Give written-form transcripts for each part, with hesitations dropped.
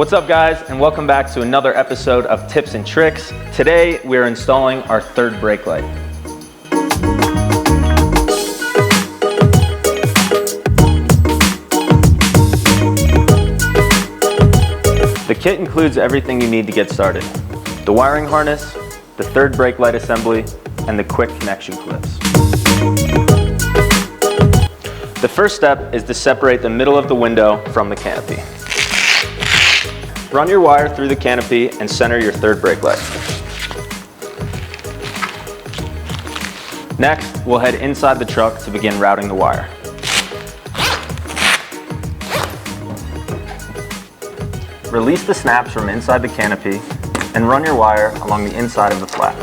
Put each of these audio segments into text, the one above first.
What's up guys, and welcome back to another episode of Tips and Tricks. Today we're installing our third brake light. The kit includes everything you need to get started. The wiring harness, the third brake light assembly, and the quick connection clips. The first step is to separate the middle of the window from the canopy. Run your wire through the canopy and center your third brake light. Next, we'll head inside the truck to begin routing the wire. Release the snaps from inside the canopy and run your wire along the inside of the flap.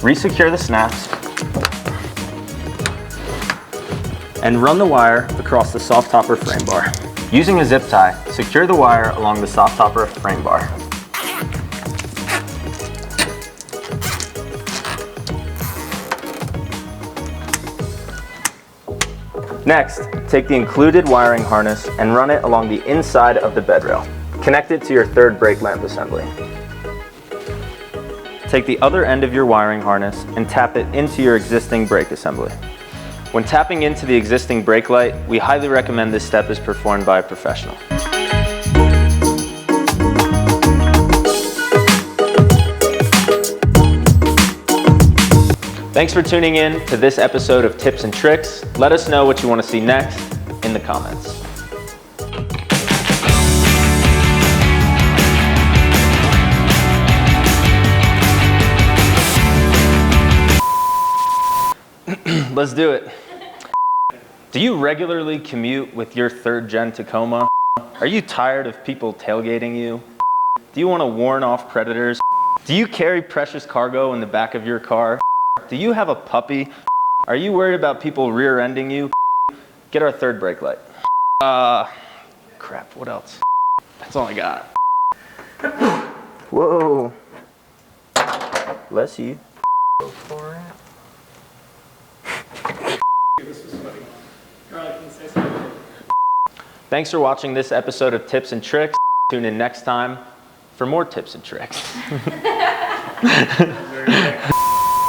Resecure the snaps and run the wire across the Softopper frame bar. Using a zip tie, secure the wire along the Softopper frame bar. Next, take the included wiring harness and run it along the inside of the bed rail. Connect it to your third brake lamp assembly. Take the other end of your wiring harness and tap it into your existing brake assembly. When tapping into the existing brake light, we highly recommend this step is performed by a professional. Thanks for tuning in to this episode of Tips and Tricks. Let us know what you want to see next in the comments. Let's do it. Do you regularly commute with your third gen Tacoma? Are you tired of people tailgating you? Do you want to warn off predators? Do you carry precious cargo in the back of your car? Do you have a puppy? Are you worried about people rear-ending you? Get our third brake light. Crap, what else? That's all I got. Whoa. Bless you. Go for it. Thanks for watching this episode of Tips and Tricks. Tune in next time for more tips and tricks.